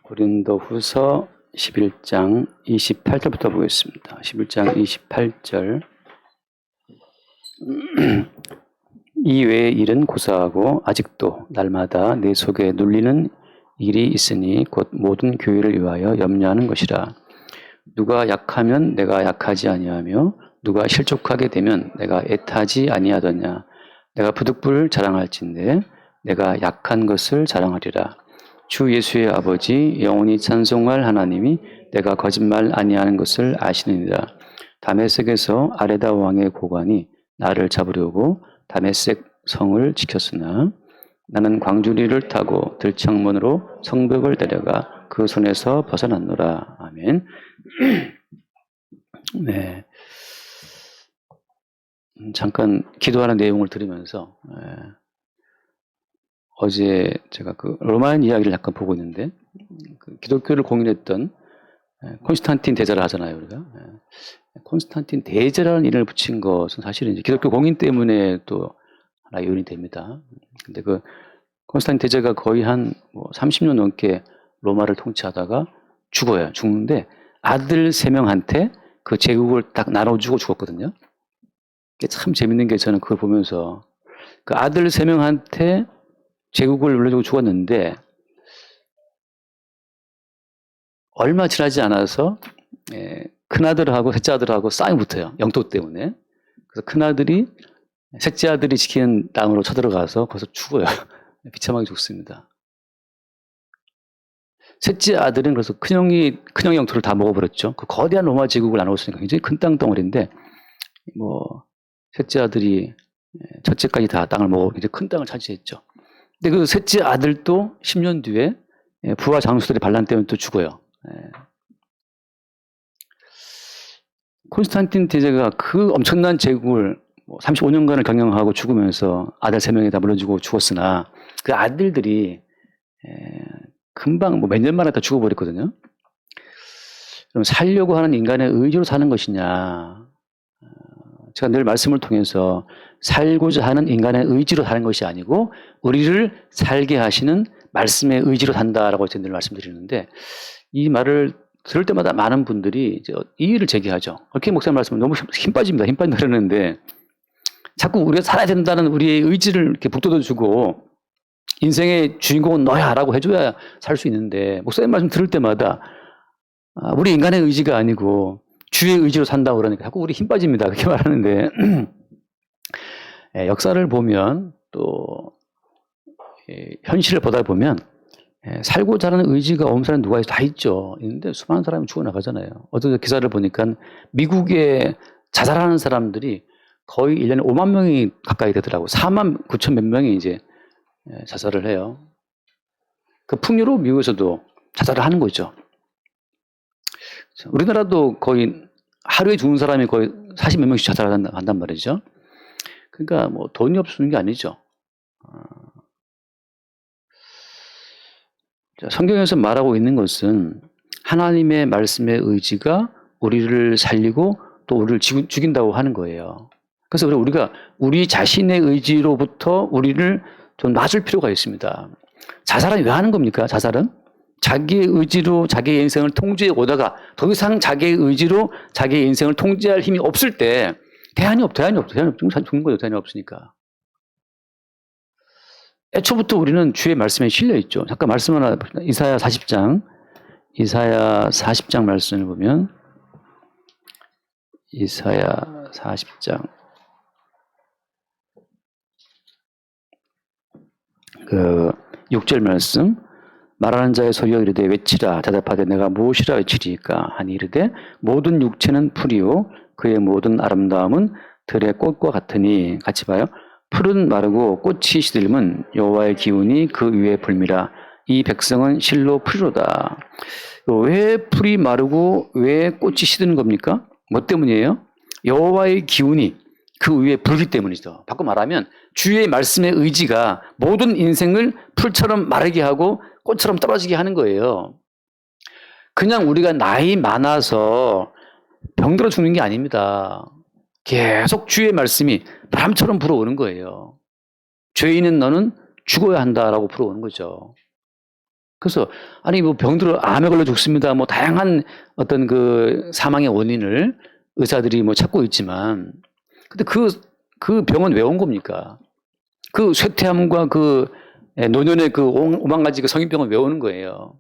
고린도후서 11장 28절부터 보겠습니다. 11장 28절. 이 외의 일은 고사하고 아직도 날마다 내 속에 눌리는 일이 있으니 곧 모든 교회를 위하여 염려하는 것이라. 누가 약하면 내가 약하지 아니하며 누가 실족하게 되면 내가 애타지 아니하더냐. 내가 부득불 자랑할진대 내가 약한 것을 자랑하리라. 주 예수의 아버지 영원히 찬송할 하나님이 내가 거짓말 아니하는 것을 아시느니라. 다메섹에서 아레다 왕의 고관이 나를 잡으려고 다메섹 성을 지켰으나 나는 광주리를 타고 들창문으로 성벽을 데려가 그 손에서 벗어났노라. 아멘. 네. 잠깐 기도하는 내용을 들으면서 어제 제가 그 로마인 이야기를 잠깐 보고 있는데 그 기독교를 공인했던 콘스탄틴 대제를 하잖아요, 우리가. 콘스탄틴 대제라는 이름을 붙인 것은 사실은 이제 기독교 공인 때문에 또 하나의 요인이 됩니다. 근데 그 콘스탄틴 대제가 거의 한 30년 넘게 로마를 통치하다가 죽어요. 죽는데 아들 3명한테 그 제국을 딱 나눠주고 죽었거든요. 이게 참 재밌는 게 저는 그걸 보면서 그 아들 3명한테 제국을 물려주고 죽었는데 얼마 지나지 않아서 큰아들하고 셋째 아들하고 싸움이 붙어요. 영토 때문에. 그래서 큰아들이 셋째 아들이 지키는 땅으로 쳐들어가서 거기서 죽어요. 비참하게 죽습니다. 셋째 아들은 그래서 큰형의 영토를 다 먹어버렸죠. 그 거대한 로마 제국을 나눴으니까 굉장히 큰 땅덩어리인데 셋째 아들이 첫째까지 다 땅을 먹어 이제 큰 땅을 차지했죠. 근데 그 셋째 아들도 10년 뒤에 부하 장수들의 반란 때문에 또 죽어요. 콘스탄틴 대제가 그 엄청난 제국을 35년간을 경영하고 죽으면서 아들 3명이 다 물려주고 죽었으나 그 아들들이 금방 몇 년 만에 다 죽어버렸거든요. 그럼 살려고 하는 인간의 의지로 사는 것이냐. 제가 늘 말씀을 통해서 살고자 하는 인간의 의지로 사는 것이 아니고 우리를 살게 하시는 말씀의 의지로 산다라고 제가 늘 말씀드리는데 이 말을 들을 때마다 많은 분들이 이제 이의를 제기하죠. 그렇게 목사님 말씀은 너무 힘 빠집니다. 힘 빠진다 그러는데 자꾸 우리가 살아야 된다는 우리의 의지를 이렇게 북돋아주고 인생의 주인공은 너야라고 해줘야 살 수 있는데 목사님 말씀 들을 때마다 우리 인간의 의지가 아니고 주의 의지로 산다고 그러니까 자꾸 우리 힘 빠집니다. 그렇게 말하는데 역사를 보면 또 현실을 보다 보면 살고자 하는 의지가 없는 사람이 누가 다 있죠. 있는데 수많은 사람이 죽어나가잖아요. 어제 기사를 보니까 미국에 자살하는 사람들이 거의 1년에 5만 명이 가까이 되더라고. 4만 9천 몇 명이 이제 자살을 해요. 그 풍요로 미국에서도 자살을 하는 거죠. 우리나라도 거의 하루에 죽는 사람이 거의 40 몇 명씩 자살한단 말이죠. 그러니까 돈이 없는 게 아니죠. 성경에서 말하고 있는 것은 하나님의 말씀의 의지가 우리를 살리고 또 우리를 죽인다고 하는 거예요. 그래서 우리가 우리 자신의 의지로부터 우리를 좀 놔줄 필요가 있습니다. 자살은 왜 하는 겁니까? 자살은? 자기의 의지로 자기의 인생을 통제해 오다가 더 이상 자기의 의지로 자기의 인생을 통제할 힘이 없을 때 대안이 없는 거죠. 대안이 없으니까. 애초부터 우리는 주의 말씀에 실려 있죠. 잠깐 말씀 하나 이사야 40장 말씀을 보면 이사야 40장 그 6절 말씀 말하는 자의 소리여 이르되 외치라 대답하되 내가 무엇이라 외치리까 하니 이르되 모든 육체는 풀이요 그의 모든 아름다움은 들의 꽃과 같으니 같이 봐요. 풀은 마르고 꽃이 시들면 여호와의 기운이 그 위에 불미라. 이 백성은 실로 풀이로다. 왜 풀이 마르고 왜 꽃이 시드는 겁니까? 뭐 때문이에요? 여호와의 기운이 그 위에 불기 때문이죠. 바꿔 말하면 주의 말씀의 의지가 모든 인생을 풀처럼 마르게 하고 꽃처럼 떨어지게 하는 거예요. 그냥 우리가 나이 많아서 병들어 죽는 게 아닙니다. 계속 주의 말씀이 바람처럼 불어오는 거예요. 죄인은 너는 죽어야 한다라고 불어오는 거죠. 그래서 아니 뭐 병들어 암에 걸려 죽습니다. 뭐 다양한 어떤 그 사망의 원인을 의사들이 뭐 찾고 있지만, 근데 그 병은 왜 온 겁니까? 그 쇠퇴암과 그 노년의 그 오만 가지 그 성인병은 왜 오는 거예요?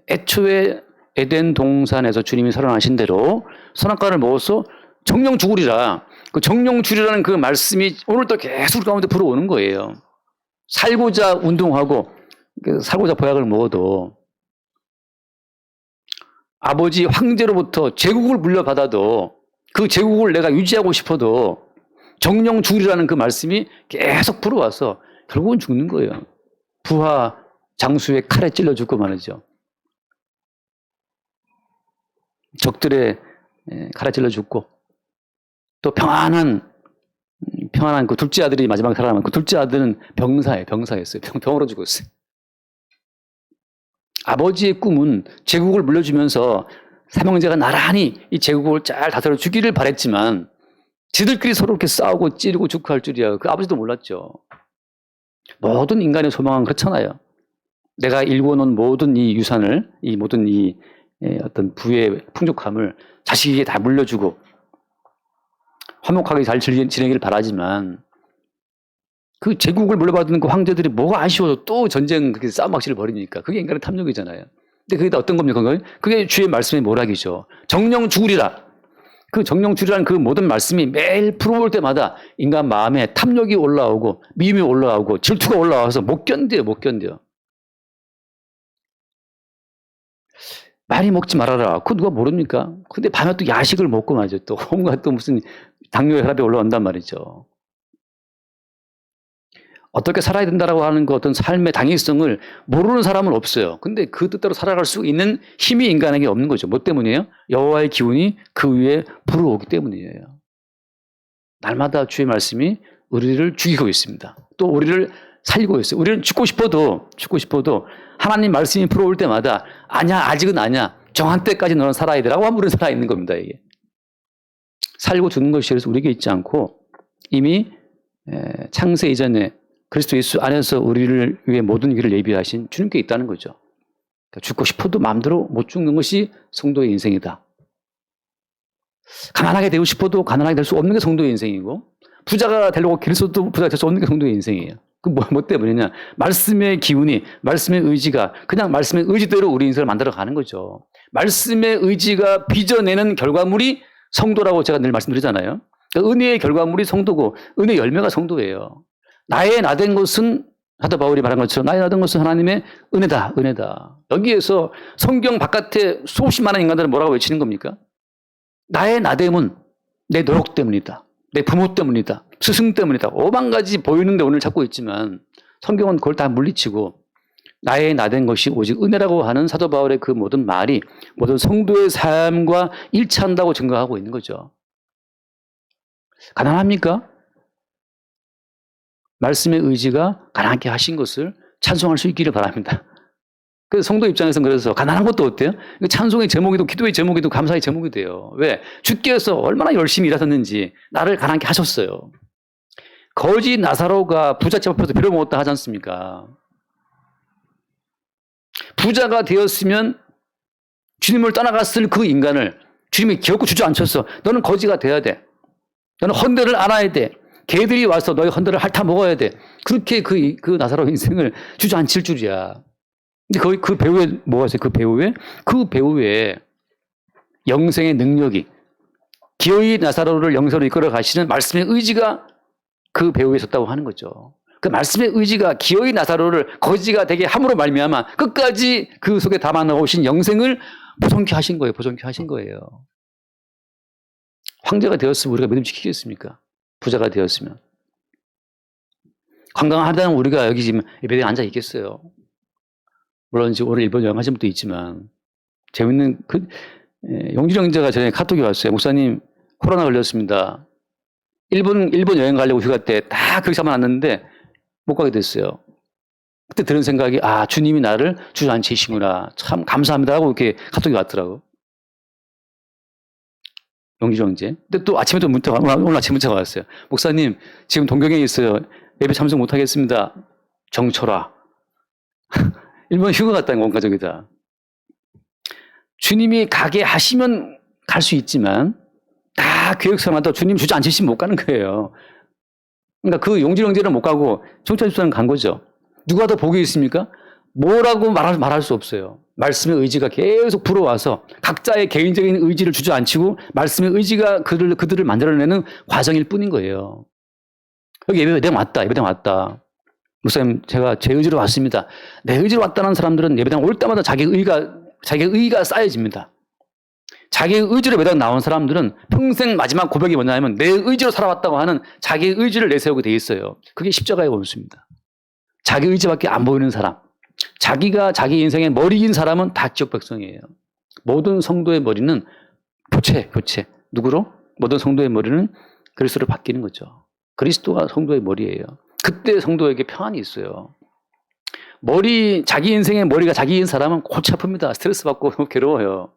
애초에 에덴 동산에서 주님이 선언하신 대로 선악과를 먹어서 정령 죽으리라. 그 정령 죽으리라는 그 말씀이 오늘도 계속 가운데 불어오는 거예요. 살고자 운동하고 살고자 보약을 먹어도 아버지 황제로부터 제국을 물려받아도 그 제국을 내가 유지하고 싶어도 정령 죽으리라는 그 말씀이 계속 불어와서 결국은 죽는 거예요. 부하 장수의 칼에 찔러 죽고 말이죠. 적들의 칼에 찔러 죽고 또 평안한 그 둘째 아들이 마지막에 살아남은 그 둘째 아들은 병사였어요. 병으로 죽었어요. 아버지의 꿈은 제국을 물려주면서 삼형제가 나란히 이 제국을 잘 다스려 주기를 바랬지만 지들끼리 서로 이렇게 싸우고 찌르고 죽고 할 줄이야. 그 아버지도 몰랐죠. 모든 인간의 소망은 그렇잖아요. 내가 일궈놓은 모든 이 유산을, 이 모든 이 어떤 부의 풍족함을 자식에게 다 물려주고 화목하게 잘 지내기를 바라지만 그 제국을 물려받은 그 황제들이 뭐가 아쉬워서 또 전쟁 그렇게 싸움박질을 벌이니까 그게 인간의 탐욕이잖아요. 근데 그게 어떤 겁니까? 그게 주의 말씀의 모락이죠. 정령 죽으리라. 그 정령 죽으리라는 그 모든 말씀이 매일 풀어볼 때마다 인간 마음에 탐욕이 올라오고 미움이 올라오고 질투가 올라와서 못 견뎌요. 못 견뎌. 많이 먹지 말아라. 그거 누가 모릅니까? 근데 밤에 또 야식을 먹고 말이죠. 또 온갖 또 무슨 당뇨 혈압이 올라온단 말이죠. 어떻게 살아야 된다라고 하는 그 어떤 삶의 당위성을 모르는 사람은 없어요. 근데 그 뜻대로 살아갈 수 있는 힘이 인간에게 없는 거죠. 뭐 때문이에요? 여호와의 기운이 그 위에 불어오기 때문이에요. 날마다 주의 말씀이 우리를 죽이고 있습니다. 또 우리를 살리고 있어요. 우리는 죽고 싶어도 하나님 말씀이 불어올 때마다 아니야, 아직은 아니야. 정한 때까지 너는 살아야 되라고 하면 우리는 살아있는 겁니다. 이게. 살고 죽는 것이 그래서 우리에게 있지 않고 이미 창세 이전에 그리스도 예수 안에서 우리를 위해 모든 길을 예비하신 주님께 있다는 거죠. 그러니까 죽고 싶어도 마음대로 못 죽는 것이 성도의 인생이다. 가난하게 되고 싶어도 가난하게 될 수 없는 게 성도의 인생이고 부자가 되려고 길서도 부자가 될 수 없는 게 성도의 인생이에요. 그 뭐 때문이냐? 말씀의 기운이, 말씀의 의지가 그냥 말씀의 의지대로 우리 인생을 만들어 가는 거죠. 말씀의 의지가 빚어내는 결과물이 성도라고 제가 늘 말씀드리잖아요. 그러니까 은혜의 결과물이 성도고 은혜 열매가 성도예요. 나의 나된 것은 사도 바울이 말한 것처럼 나의 나된 것은 하나님의 은혜다. 여기에서 성경 바깥에 수없이 많은 인간들은 뭐라고 외치는 겁니까? 나의 나됨은 내 노력 때문이다. 내 부모 때문이다. 스승 때문이다. 5만 가지 보이는데 오늘 찾고 있지만 성경은 그걸 다 물리치고 나의 나된 것이 오직 은혜라고 하는 사도 바울의 그 모든 말이 모든 성도의 삶과 일치한다고 증거하고 있는 거죠. 가난합니까? 말씀의 의지가 가난하게 하신 것을 찬송할 수 있기를 바랍니다. 그래서 성도 입장에서는 그래서 가난한 것도 어때요? 찬송의 제목이도 기도의 제목이도 감사의 제목이 돼요. 왜? 주께서 얼마나 열심히 일하셨는지 나를 가난하게 하셨어요. 거지 나사로가 부잣집 앞에서 빌어먹었다 하지 않습니까? 부자가 되었으면 주님을 떠나갔을 그 인간을 주님이 결코 주저앉혔어. 너는 거지가 돼야 돼. 너는 헌데를 알아야 돼. 개들이 와서 너의 헌데를 핥아 먹어야 돼. 그렇게 그 나사로 인생을 주저앉힐 줄이야. 근데 거의 그 배우에 뭐가 있어요? 그 배우에 영생의 능력이 기어이 나사로를 영생으로 이끌어 가시는 말씀의 의지가 그 배우에 있었다고 하는 거죠. 그 말씀의 의지가 기어이 나사로를 거지가 되게 함으로 말미암아 끝까지 그 속에 담아 넣으신 영생을 보존케 하신 거예요. 황제가 되었으면 우리가 믿음 지키겠습니까? 부자가 되었으면. 관광하다는 우리가 여기 지금 예배당에 앉아 있겠어요. 물론 지금 오늘 일본 여행하신 분도 있지만 재밌는 용진영 형제가 전에 카톡이 왔어요. 목사님 코로나 걸렸습니다. 일본 여행 가려고 휴가 때 다 그렇게 잡아놨는데 못 가게 됐어요. 그때 들은 생각이 주님이 나를 주저앉히시구나. 참 감사합니다 하고 이렇게 카톡이 왔더라고. 용진영 형제. 근데 또 아침에 오늘 아침 문자가 왔어요. 목사님 지금 동경에 있어요. 예배 참석 못 하겠습니다. 정철아. 일본 휴가 갔다는 온 가족이다. 주님이 가게 하시면 갈 수 있지만 다 계획서마다 주님 주저앉히시면 못 가는 거예요. 그러니까 그 용지렁지는 못 가고 청천집사는 간 거죠. 누가 더 복이 있습니까? 뭐라고 말할 수 없어요. 말씀의 의지가 계속 불어와서 각자의 개인적인 의지를 주저앉히고 말씀의 의지가 그들을 만들어내는 과정일 뿐인 거예요. 여기 예배당 왔다. 예배당 왔다. 목사님, 제가 제 의지로 왔습니다. 내 의지로 왔다는 사람들은 예배당 올 때마다 자기 의가 쌓여집니다. 자기 의지로 예배당 나온 사람들은 평생 마지막 고백이 뭐냐면 내 의지로 살아왔다고 하는 자기 의지를 내세우게 돼 있어요. 그게 십자가의 원수입니다. 자기 의지밖에 안 보이는 사람. 자기가 자기 인생의 머리인 사람은 다 지역 백성이에요. 모든 성도의 머리는 교체. 누구로? 모든 성도의 머리는 그리스도로 바뀌는 거죠. 그리스도가 성도의 머리예요. 그때 성도에게 평안이 있어요. 자기 인생의 머리가 자기인 사람은 골치 아픕니다. 스트레스 받고 괴로워요.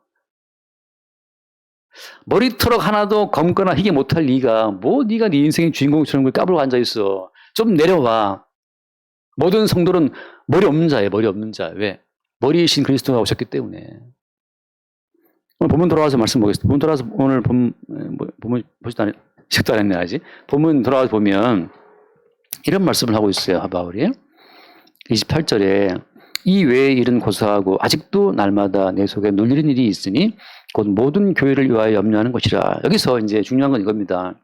머리털럭 하나도 검거나 희게 못할 네가 네가 네 인생의 주인공처럼 까불고 앉아있어. 좀 내려와. 모든 성도는 머리 없는 자예요. 머리 없는 자. 왜? 머리이신 그리스도가 오셨기 때문에. 오늘 본문 돌아와서 말씀 보겠습니다. 본문 돌아와서 오늘 본문 시작도 안 했네 아직. 본문 돌아와서 보면 이런 말씀을 하고 있어요. 바울이 28절에 이 외의 일은 고사하고 아직도 날마다 내 속에 눌리는 일이 있으니 곧 모든 교회를 위하여 염려하는 것이라. 여기서 이제 중요한 건 이겁니다.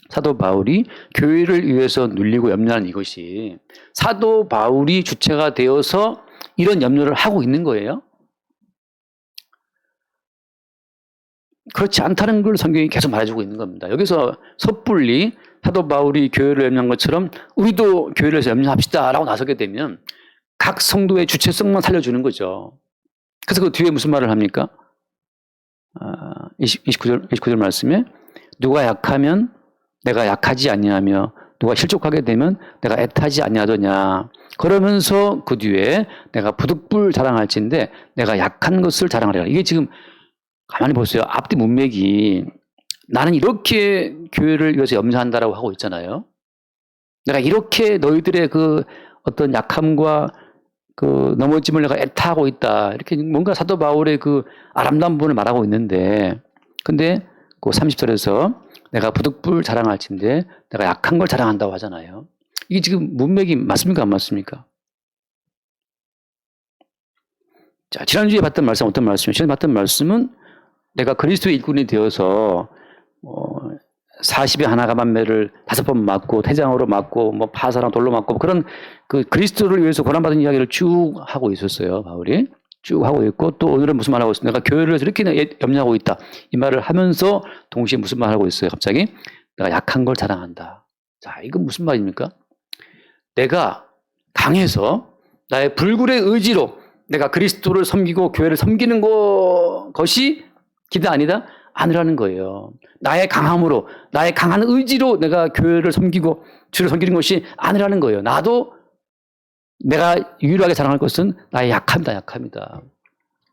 사도 바울이 교회를 위해서 눌리고 염려하는 이것이 사도 바울이 주체가 되어서 이런 염려를 하고 있는 거예요. 그렇지 않다는 걸 성경이 계속 말해주고 있는 겁니다. 여기서 섣불리 사도 바울이 교회를 염려한 것처럼 우리도 교회를 해서 염려합시다 라고 나서게 되면 각 성도의 주체성만 살려주는 거죠. 그래서 그 뒤에 무슨 말을 합니까? 29절 말씀에 누가 약하면 내가 약하지 아니하며 누가 실족하게 되면 내가 애타지 아니하더냐. 그러면서 그 뒤에 내가 부득불 자랑할진데 내가 약한 것을 자랑하리라. 이게 지금 가만히 보세요. 앞뒤 문맥이 나는 이렇게 교회를 위해서 염려한다라고 하고 있잖아요. 내가 이렇게 너희들의 그 어떤 약함과 그 넘어짐을 내가 애타하고 있다. 이렇게 뭔가 사도 바울의 그 아름다운 부분을 말하고 있는데, 근데 그 30절에서 내가 부득불 자랑할진데 내가 약한 걸 자랑한다고 하잖아요. 이게 지금 문맥이 맞습니까? 안 맞습니까? 자, 지난주에 봤던 말씀 어떤 말씀이에요? 지난주에 봤던 말씀은 내가 그리스도의 일꾼이 되어서 40에 하나가 만매를 5번 맞고 태장으로 맞고 파사랑 돌로 맞고 그런 그 그리스도를 위해서 고난받은 이야기를 쭉 하고 있었어요. 바울이 쭉 하고 있고 또 오늘은 무슨 말 하고 있어요? 내가 교회를 위해서 이렇게 염려하고 있다. 이 말을 하면서 동시에 무슨 말 하고 있어요? 갑자기 내가 약한 걸 자랑한다. 자, 이건 무슨 말입니까? 내가 강해서 나의 불굴의 의지로 내가 그리스도를 섬기고 교회를 섬기는 것이 기대 아니다? 아니라는 거예요. 나의 강함으로, 나의 강한 의지로 내가 교회를 섬기고 주를 섬기는 것이 아니라는 거예요. 나도 내가 유일하게 자랑할 것은 나의 약함이다.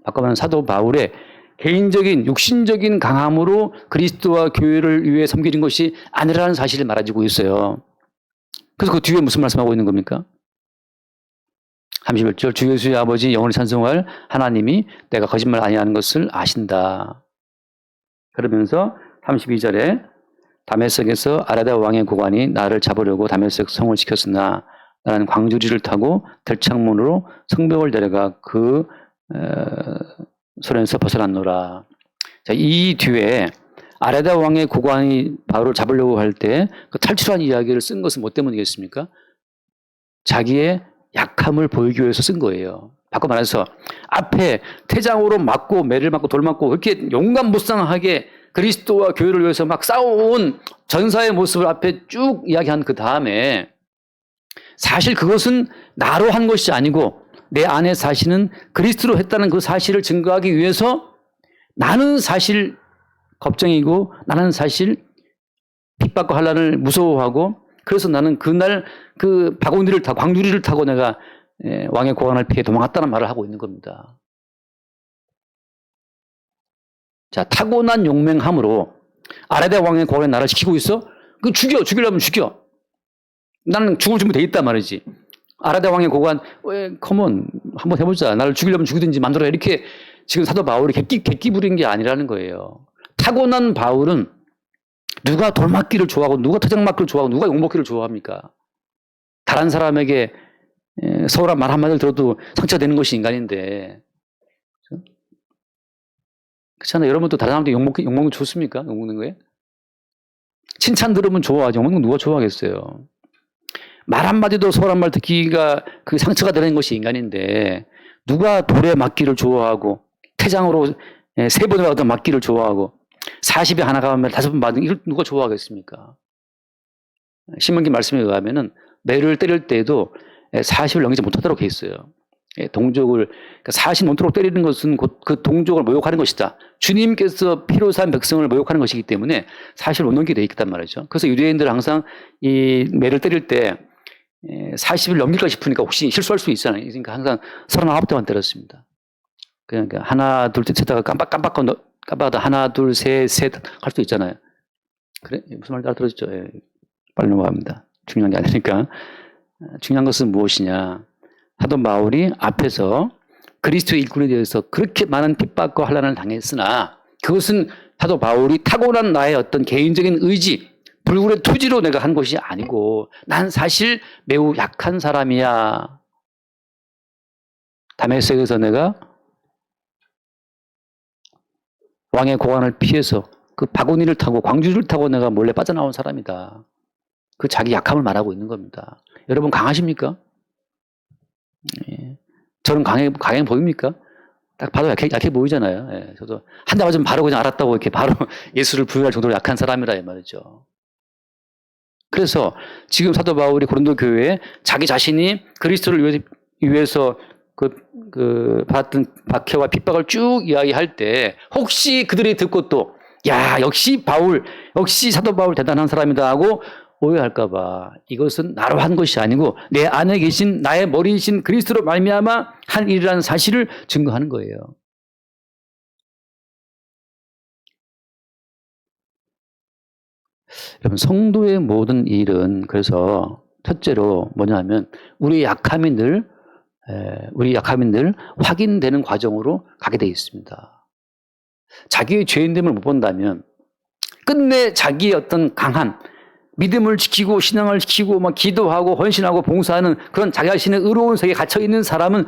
바꿔 사도 바울의 개인적인 육신적인 강함으로 그리스도와 교회를 위해 섬기는 것이 아니라는 사실을 말해주고 있어요. 그래서 그 뒤에 무슨 말씀하고 있는 겁니까? 31절 주 예수의 아버지 영원히 찬송할 하나님이 내가 거짓말 아니하는 것을 아신다. 그러면서 32절에 다메섹에서 아라다 왕의 고관이 나를 잡으려고 다메섹 성을 시켰으나 나는 광주리를 타고 들창문으로 성벽을 내려가 그 손에서 벗어났노라. 자, 이 뒤에 아라다 왕의 고관이 바울을 잡으려고 할 때 그 탈출한 이야기를 쓴 것은 뭐 때문이겠습니까? 자기의 약함을 보이기 위해서 쓴 거예요. 바꿔 말해서 앞에 태장으로 맞고 매를 맞고 돌 맞고 그렇게 용감무쌍하게 그리스도와 교회를 위해서 막 싸워온 전사의 모습을 앞에 쭉 이야기한 그 다음에 사실 그것은 나로 한 것이 아니고 내 안에 사실은 그리스도로 했다는 그 사실을 증거하기 위해서 나는 사실 겁쟁이고 나는 사실 핍박과 환난을 무서워하고 그래서 나는 그날 그 바구니를 타고 광주리를 타고 내가 왕의 고관을 피해 도망갔다는 말을 하고 있는 겁니다. 자, 타고난 용맹함으로 아라데 왕의 고관에 나를 시키고 있어? 그 죽이려면 죽여. 나는 죽을 준비 돼 있단 말이지. 아라데 왕의 고관, 컴온, 한번 해보자. 나를 죽이려면 죽이든지 만들어. 이렇게 지금 사도 바울이 객기 부린 게 아니라는 거예요. 타고난 바울은 누가 돌맞기를 좋아하고, 누가 터정맞기를 좋아하고, 누가 욕먹기를 좋아합니까? 다른 사람에게 서울한 말 한마디를 들어도 상처되는 것이 인간인데. 그렇잖아요. 여러분도 다른 사람한테 욕먹는 거 좋습니까? 욕먹는 거에? 칭찬 들으면 좋아하죠. 욕먹는 거 누가 좋아하겠어요? 말 한마디도 서울한 말 듣기가 그 상처가 되는 것이 인간인데, 누가 돌에 맞기를 좋아하고, 태장으로 3번을 얻은 맞기를 좋아하고, 40에 하나 가면 5번 맞은 이걸 누가 좋아하겠습니까? 신명기 말씀에 의하면은 매를 때릴 때도 40을 넘기지 못하도록 돼 있어요. 동족을, 그러니까 40 넘도록 때리는 것은 곧 그 동족을 모욕하는 것이다. 주님께서 피로 산 백성을 모욕하는 것이기 때문에 40을 못 넘기게 돼 있단 말이죠. 그래서 유대인들은 항상 이 매를 때릴 때 40을 넘길까 싶으니까 혹시 실수할 수 있잖아요. 그러니까 항상 39대만 때렸습니다. 그러니까 하나, 둘, 셋 하다가 깜빡하다 하나, 둘, 셋 할 수도 있잖아요. 그래? 무슨 말인지 알아들었죠? 예. 빨리 넘어갑니다. 중요한 게 아니니까. 중요한 것은 무엇이냐. 사도 바울이 앞에서 그리스도의 일꾼에 대해서 그렇게 많은 핍박과 환난을 당했으나 그것은 사도 바울이 타고난 나의 어떤 개인적인 의지, 불굴의 투지로 내가 한 것이 아니고 난 사실 매우 약한 사람이야. 다메섹에서 내가 왕의 고관을 피해서 그 바구니를 타고 광주를 타고 내가 몰래 빠져나온 사람이다. 그 자기 약함을 말하고 있는 겁니다. 여러분 강하십니까? 예. 저는 강해 보입니까? 딱 봐도 약해 보이잖아요. 예. 저도 한 대 맞으면 바로 그냥 알았다고 이렇게 바로 예수를 부인할 정도로 약한 사람이라 이 말이죠. 그래서 지금 사도 바울이 고린도 교회에 자기 자신이 그리스도를 위해서 받았던 박해와 핍박을 쭉 이야기할 때 혹시 그들이 듣고 또 야 역시 사도 바울 대단한 사람이다 하고 오해할까 봐 이것은 나로 한 것이 아니고 내 안에 계신 나의 머리이신 그리스도로 말미암아 한 일이라는 사실을 증거하는 거예요. 여러분 성도의 모든 일은 그래서 첫째로 뭐냐면 우리 약함이 늘 확인되는 과정으로 가게 되어 있습니다. 자기의 죄인됨을 못 본다면 끝내 자기의 어떤 강한 믿음을 지키고 신앙을 지키고 막 기도하고 헌신하고 봉사하는 그런 자기 자신의 의로운 세계에 갇혀 있는 사람은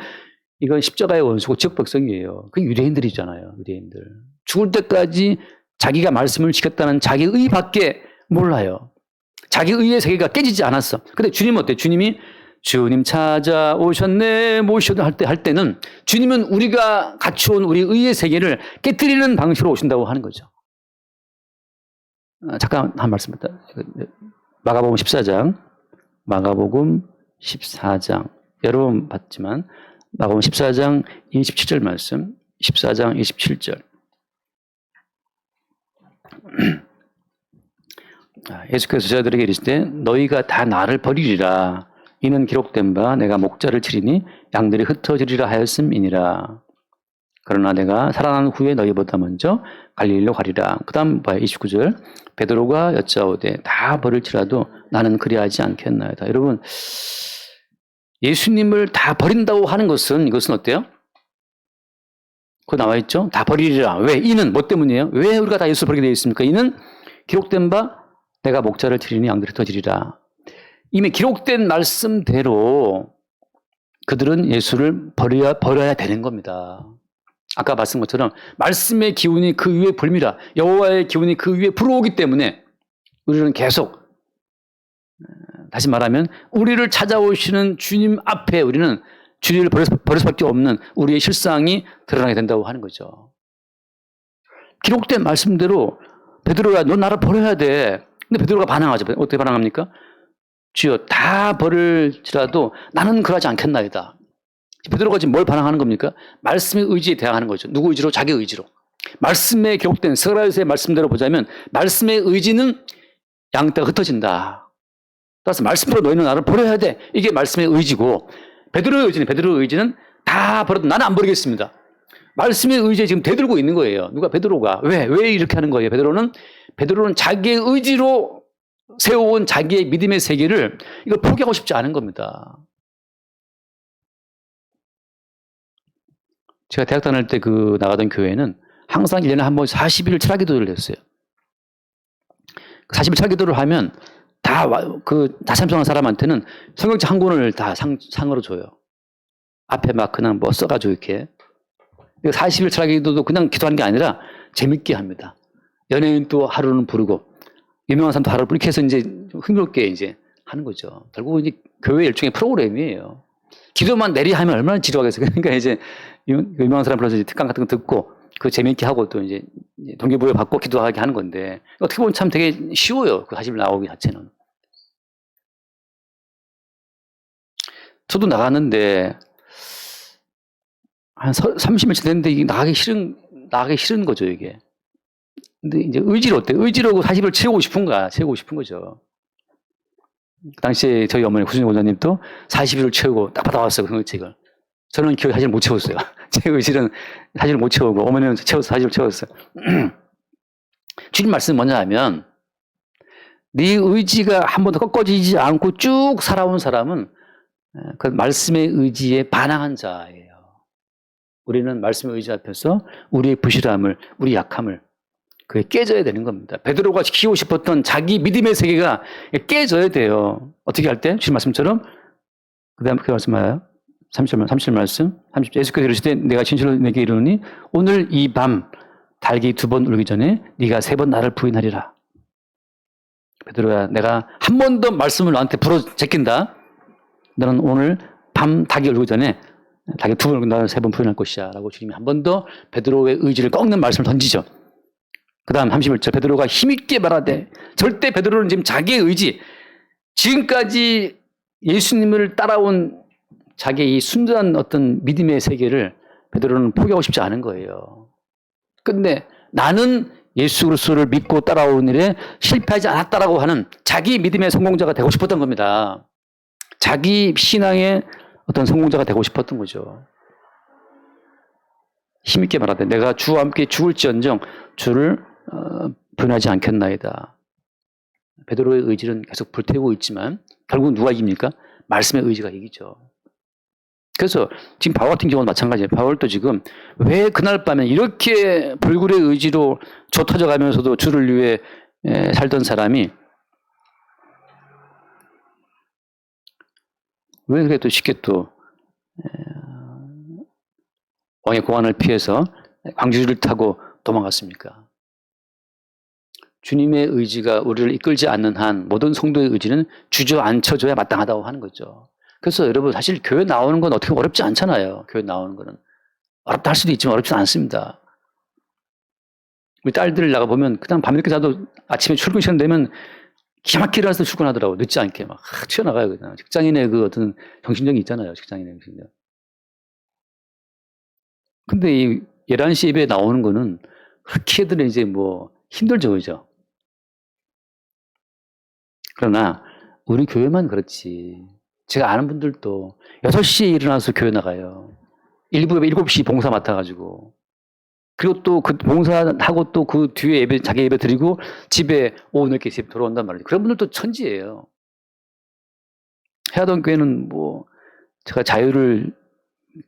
이건 십자가의 원수고 지역 백성이에요. 그 유대인들이잖아요. 유대인들. 죽을 때까지 자기가 말씀을 지켰다는 자기 의밖에 몰라요. 자기 의의 세계가 깨지지 않았어. 근데 주님은 어때요? 주님 찾아오셨네 모셔도 할 때는 주님은 우리가 갖추온 우리 의의 세계를 깨뜨리는 방식으로 오신다고 하는 거죠. 잠깐 한 말씀 있다. 마가복음 14장. 여러 번 봤지만 마가복음 14장 27절 말씀. 14장 27절. 예수께서 제자들에게 이르시되 너희가 다 나를 버리리라. 이는 기록된 바 내가 목자를 치리니 양들이 흩어지리라 하였음이니라. 그러나 내가 살아난 후에 너희보다 먼저 갈릴리로 가리라. 그 다음 봐요. 29절. 베드로가 여짜오되 다 버릴지라도 나는 그리하지 않겠나이다. 여러분 예수님을 다 버린다고 하는 것은 이것은 어때요? 그거 나와 있죠? 다 버리리라. 왜? 이는 뭐 때문이에요? 왜 우리가 다 예수를 버리게 되어 있습니까? 이는 기록된 바 내가 목자를 치리니 양들이 흩어지리라. 이미 기록된 말씀대로 그들은 예수를 버려야 되는 겁니다. 아까 말씀 것처럼 말씀의 기운이 그 위에 불미라. 여호와의 기운이 그 위에 불어오기 때문에 우리는 계속 다시 말하면 우리를 찾아오시는 주님 앞에 우리는 주님을 버릴 수밖에 없는 우리의 실상이 드러나게 된다고 하는 거죠. 기록된 말씀대로 베드로야 너 나를 버려야 돼. 근데 베드로가 반항하죠. 어떻게 반항합니까? 주여 다 버릴지라도 나는 그러지 않겠나이다. 베드로가 지금 뭘 반항하는 겁니까? 말씀의 의지에 대항하는 거죠. 누구 의지로? 자기 의지로. 말씀에 기록된 스가랴서의 말씀대로 보자면 말씀의 의지는 양떼가 흩어진다. 따라서 말씀대로 너희는 나를 버려야 돼. 이게 말씀의 의지고 베드로의 의지는 다 버려도 나는 안 버리겠습니다. 말씀의 의지에 지금 대들고 있는 거예요. 누가? 베드로가. 왜 이렇게 하는 거예요? 베드로는 자기의 의지로 세워온 자기의 믿음의 세계를 이걸 포기하고 싶지 않은 겁니다. 제가 대학 다닐 때 나가던 교회는 항상 1년에 한 번 40일 철학 기도를 했어요. 40일 철학 기도를 하면 다참석한 사람한테는 성경책 한 권을 다 상으로 줘요. 앞에 막 그냥 뭐 써가지고 이렇게. 40일 철학 기도도 그냥 기도하는 게 아니라 재밌게 합니다. 연예인 또 하루는 부르고, 유명한 사람도 하루를 부르고, 이렇게 해서 이제 흥미롭게 이제 하는 거죠. 결국은 이제 교회 일종의 프로그램이에요. 기도만 내리하면 얼마나 지루하겠어요. 그러니까 이제 유명한 사람 불러서 특강 같은 거 듣고, 그 재미있게 하고 또 이제 동기부여 받고 기도하게 하는 건데, 어떻게 보면 참 되게 쉬워요. 그 40일 나오기 자체는. 저도 나갔는데, 한 30일째 됐는데, 이게 나가기 싫은 거죠, 이게. 근데 이제 의지로 어때? 의지로 40일 채우고 싶은 거죠. 그 당시에 저희 어머니 구순희 원장님도 40일을 채우고 딱 받아왔어요, 그 책을. 저는 기억에 사실 못 채웠어요. 제 의지는 사실 못 채우고, 어머니는 사실을 채웠어요. 주님 말씀은 뭐냐 하면, 네 의지가 한 번도 꺾어지지 않고 쭉 살아온 사람은 그 말씀의 의지에 반항한 자예요. 우리는 말씀의 의지 앞에서 우리의 부실함을, 우리 약함을 그게 깨져야 되는 겁니다. 베드로가 지키고 싶었던 자기 믿음의 세계가 깨져야 돼요. 어떻게 할 때? 주님 말씀처럼. 그 다음 그 말씀 뭐예요? 30절 말씀. 예수께서 이르시되 내가 진실로 내게 이르노니 오늘 이 밤 달기 2번 울기 전에 네가 3번 나를 부인하리라. 베드로야, 내가 한 번 더 말씀을 너한테 불어 제낀다. 너는 오늘 밤 닭이 울기 전에 닭이 2번 울고 나를 3번 부인할 것이야. 라고 주님이 한 번 더 베드로의 의지를 꺾는 말씀을 던지죠. 그 다음 31절 베드로가 힘있게 말하되, 절대 베드로는 지금 자기의 의지, 지금까지 예수님을 따라온 자기의 이 순전한 어떤 믿음의 세계를 베드로는 포기하고 싶지 않은 거예요. 근데 나는 예수 그리스도를 믿고 따라온 일에 실패하지 않았다라고 하는 자기 믿음의 성공자가 되고 싶었던 겁니다. 자기 신앙의 어떤 성공자가 되고 싶었던 거죠. 힘있게 말하되 내가 주와 함께 죽을지언정 주를 부인하지 않겠나이다. 베드로의 의지는 계속 불태우고 있지만 결국 누가 이깁니까? 말씀의 의지가 이기죠. 그래서 지금 바울 같은 경우는 마찬가지예요. 바울도 지금 왜 그날 밤에 이렇게 불굴의 의지로 조 터져가면서도 주를 위해 살던 사람이 왜 그렇게 또 쉽게 또 왕의 고난을 피해서 광주리를 타고 도망갔습니까? 주님의 의지가 우리를 이끌지 않는 한 모든 성도의 의지는 주저앉혀줘야 마땅하다고 하는 거죠. 그래서 여러분 사실 교회 나오는 건 어떻게 어렵지 않잖아요. 교회 나오는 거는. 어렵다 할 수도 있지만 어렵지 않습니다. 우리 딸들 나가보면 그냥 밤늦게 자도 아침에 출근 시간 되면 기가 막히게 일어나서 출근하더라고요. 늦지 않게 막 튀어나가요. 그냥. 직장인의 그 어떤 정신력이 있잖아요. 직장인의 정신력. 근데 이 11시 예배에 나오는 거는 그렇게 애들은 이제 뭐 힘들죠. 그죠? 그러나 우리 교회만 그렇지. 제가 아는 분들도 6시에 일어나서 교회 나가요. 7시 봉사 맡아가지고. 그리고 또 그 봉사하고 또 그 뒤에 예배, 자기 예배 드리고 집에 오후 늦게 집 돌아온단 말이에요. 그런 분들도 천지예요. 해하던 교회는 뭐, 제가 자유를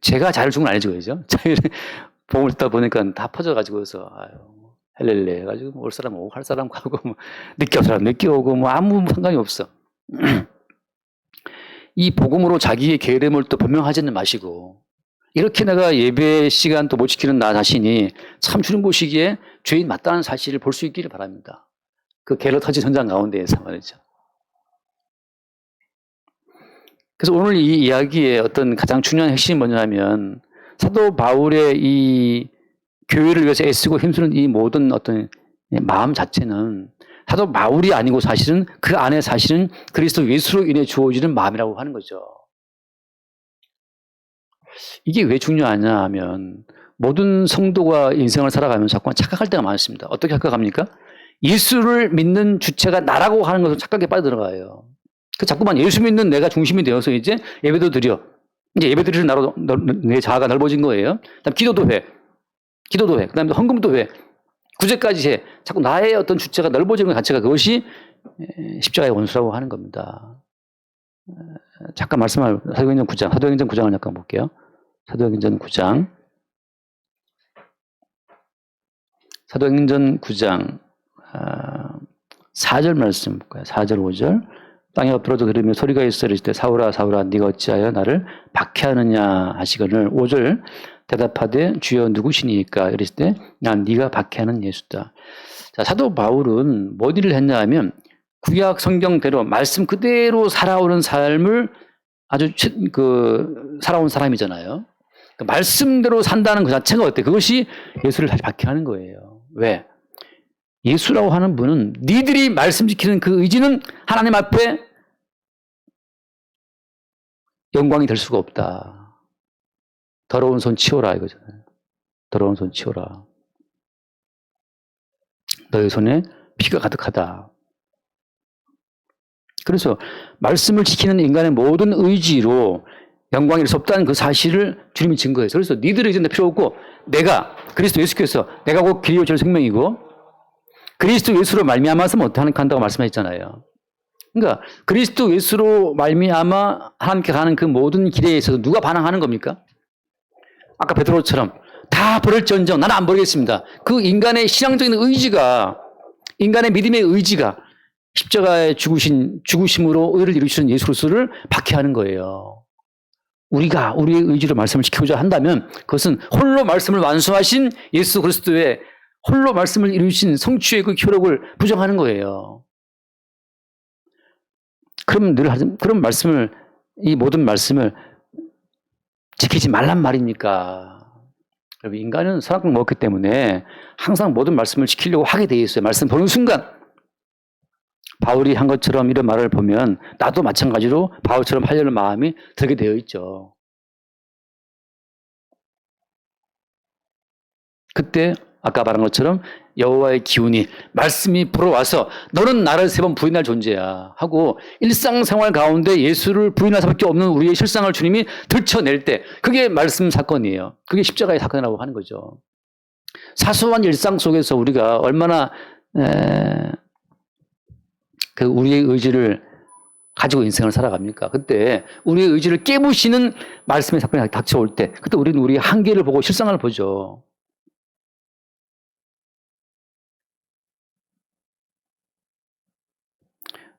주는 건 아니죠. 그죠? 자유를 복음을 듣다 보니까 다 퍼져가지고서, 헬렐레 해가지고, 올 사람 오고, 할 사람 가고, 뭐, 늦게 올 사람 늦게 오고, 뭐, 아무 상관이 없어. 이 복음으로 자기의 게으름을 또 변명하지는 마시고, 이렇게 내가 예배 시간도 못 지키는 나 자신이 참 주님 보시기에 죄인 맞다는 사실을 볼 수 있기를 바랍니다. 그 게을러 터진 현장 가운데에서 말이죠. 그래서 오늘 이 이야기의 어떤 가장 중요한 핵심이 뭐냐면 사도 바울의 이 교회를 위해서 애쓰고 힘쓰는 이 모든 어떤 마음 자체는 사도 바울이 아니고 사실은 그 안에 사실은 그리스도 예수로 인해 주어지는 마음이라고 하는 거죠. 이게 왜 중요하냐 하면 모든 성도가 인생을 살아가면서 자꾸 착각할 때가 많습니다. 어떻게 착각합니까? 예수를 믿는 주체가 나라고 하는 것을 착각에 빠져들어가요. 그 자꾸만 예수 믿는 내가 중심이 되어서 이제 예배도 드려. 이제 예배 드리는 나로 내 자아가 넓어진 거예요. 그다음 기도도 해. 그 다음에 헌금도 해. 구제까지 해. 자꾸 나의 어떤 주체가 넓어지는 것 자체가 그것이 십자가의 원수라고 하는 겁니다. 잠깐 말씀할 사도행전 9장, 사도행전 9장을 잠깐 볼게요. 사도행전 9장. 사도행전 9장 4절 말씀 볼까요? 4절 5절. 땅에 엎드러져 들으며 소리가 있어 이르실 때 사울아 사울아 네가 어찌하여 나를 박해하느냐 하시거늘 5절 대답하되 주여 누구시니까 이르실 때 난 네가 박해하는 예수다. 자, 사도 바울은 뭐 일을 했냐 하면 구약 성경대로 말씀 그대로 살아오는 삶을 아주 살아온 사람이잖아요. 그 말씀대로 산다는 그 자체가 어때? 그것이 예수를 다시 박해하는 거예요. 왜? 예수라고 하는 분은 니들이 말씀 지키는 그 의지는 하나님 앞에 영광이 될 수가 없다. 더러운 손 치워라 이거잖아요. 더러운 손 치워라. 너의 손에 피가 가득하다. 그래서 말씀을 지키는 인간의 모든 의지로 영광이 될 수 없다는 그 사실을 주님이 증거해요. 그래서 니들의 의지는 필요 없고 내가 그리스도 예수께서 내가 곧 길이요 진리요 생명이고 그리스도 예수로 말미암아서 어떻게 한다고 말씀하셨잖아요. 그러니까 그리스도 예수로 말미암아 하나님께 가는 그 모든 길에 있어서 누가 반항하는 겁니까? 아까 베드로처럼 다 버릴지언정 나는 안 버리겠습니다. 그 인간의 신앙적인 의지가 인간의 믿음의 의지가 십자가에 죽으심으로 의를 이루시는 예수 그리스도를 박해하는 거예요. 우리가 우리의 의지로 말씀을 지키고자 한다면 그것은 홀로 말씀을 완수하신 예수 그리스도의 홀로 말씀을 이루신 성취의 그 효력을 부정하는 거예요. 그럼 그런 말씀을 이 모든 말씀을 지키지 말란 말입니까? 여러분 인간은 선악과를 먹었기 때문에 항상 모든 말씀을 지키려고 하게 돼 있어요. 말씀 보는 순간 바울이 한 것처럼 이런 말을 보면 나도 마찬가지로 바울처럼 하려는 마음이 들게 되어 있죠. 그때 아까 말한 것처럼 여호와의 기운이 말씀이 불어와서 너는 나를 3번 부인할 존재야 하고 일상생활 가운데 예수를 부인할 수밖에 없는 우리의 실상을 주님이 들춰낼 때 그게 말씀 사건이에요. 그게 십자가의 사건이라고 하는 거죠. 사소한 일상 속에서 우리가 얼마나 그 우리의 의지를 가지고 인생을 살아갑니까? 그때 우리의 의지를 깨부시는 말씀의 사건이 닥쳐올 때 그때 우리는 우리의 한계를 보고 실상을 보죠.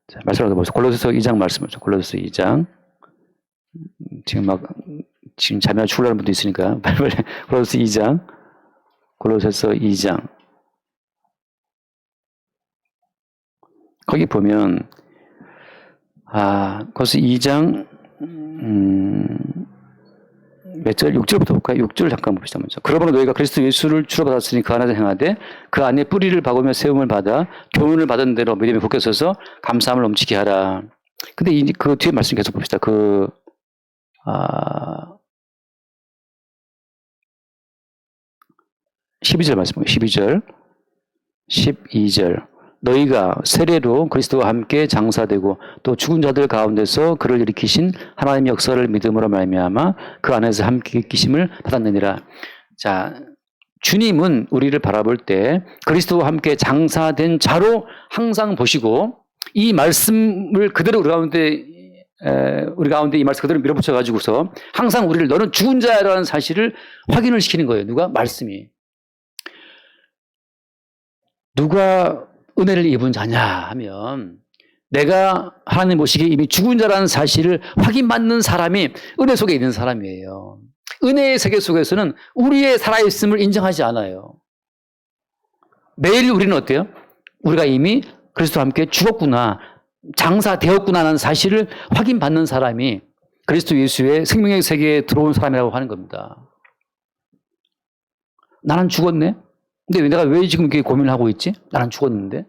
자, 말씀을 보세요. 골로새서 2장 말씀이죠. 골로새서 2장. 지금 자매가 죽으려는 분도 있으니까 빨리빨리 골로새서 2장. 골로새서 2장. 거기 보면 골로새 2장 몇 절? 6절부터 볼까요? 6절 잠깐 봅시다. 먼저. 그러므로 너희가 그리스도 예수를 주로 받았으니 그 안에서 행하되 그 안에 뿌리를 박으며 세움을 받아 교훈을 받은 대로 믿음에 굳게 서서 감사함을 넘치게 하라. 근데 그 뒤에 말씀 계속 봅시다. 12절 말씀 볼게요. 12절. 너희가 세례로 그리스도와 함께 장사되고 또 죽은 자들 가운데서 그를 일으키신 하나님의 역사를 믿음으로 말미암아 그 안에서 함께 일으키심을 받았느니라. 자, 주님은 우리를 바라볼 때 그리스도와 함께 장사된 자로 항상 보시고 이 말씀을 그대로 우리 가운데 이 말씀 그대로 밀어붙여 가지고서 항상 우리를 너는 죽은 자라는 사실을 확인을 시키는 거예요. 누가? 말씀이. 누가 은혜를 입은 자냐 하면 내가 하나님 보시기에 이미 죽은 자라는 사실을 확인받는 사람이 은혜 속에 있는 사람이에요. 은혜의 세계 속에서는 우리의 살아있음을 인정하지 않아요. 매일 우리는 어때요? 우리가 이미 그리스도와 함께 죽었구나, 장사되었구나라는 사실을 확인받는 사람이 그리스도 예수의 생명의 세계에 들어온 사람이라고 하는 겁니다. 나는 죽었네? 근데 내가 왜 지금 이렇게 고민을 하고 있지? 나는 죽었는데.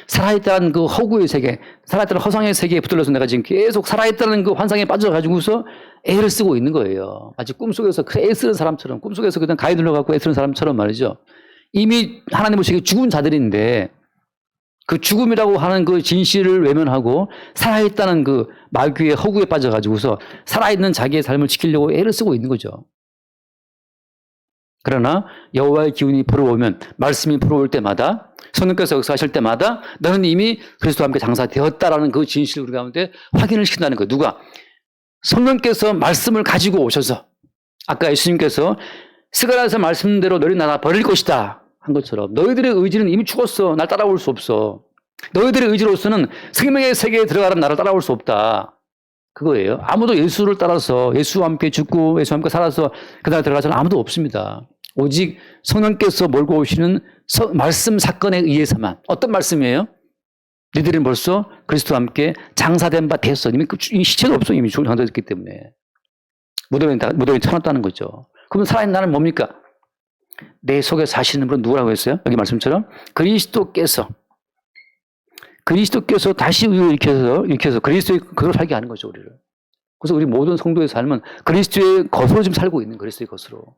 살아있다는 그 허구의 세계, 살아있다는 허상의 세계에 붙들려서 내가 지금 계속 살아있다는 그 환상에 빠져가지고서 애를 쓰고 있는 거예요. 마치 꿈속에서 애쓰는 사람처럼, 꿈속에서 그냥 가위 눌러갖고 애쓰는 사람처럼 말이죠. 이미 하나님 보시기에 죽은 자들인데 그 죽음이라고 하는 그 진실을 외면하고 살아있다는 그 마귀의 허구에 빠져가지고서 살아있는 자기의 삶을 지키려고 애를 쓰고 있는 거죠. 그러나 여호와의 기운이 불어오면 말씀이 불어올 때마다 성령께서 역사하실 때마다 너는 이미 그리스도와 함께 장사되었다라는 그 진실을 우리 가운데 확인을 시킨다는 거예요. 누가? 성령께서 말씀을 가지고 오셔서 아까 예수님께서 스가랴서 말씀대로 너희 나라 버릴 것이다 한 것처럼 너희들의 의지는 이미 죽었어. 날 따라올 수 없어. 너희들의 의지로서는 생명의 세계에 들어가는 나를 따라올 수 없다. 그거예요. 아무도 예수를 따라서 예수와 함께 죽고 예수와 함께 살아서 그 나라에 들어가서는 아무도 없습니다. 오직 성령께서 몰고 오시는 말씀 사건에 의해서만. 어떤 말씀이에요? 너희들은 벌써 그리스도와 함께 장사된 바 됐어. 이미 시체도 없어. 이미 장사됐기 때문에. 무덤에 쳐놨다는 거죠. 그러면 살아있는 나는 뭡니까? 내 속에 사시는 분은 누구라고 했어요? 여기 말씀처럼 그리스도께서 다시 우리를 일으켜서 그리스도의 것으로 살게 하는 거죠, 우리를. 그래서 우리 모든 성도의 삶은 그리스도의 것으로 지금 살고 있는 그리스도의 것으로.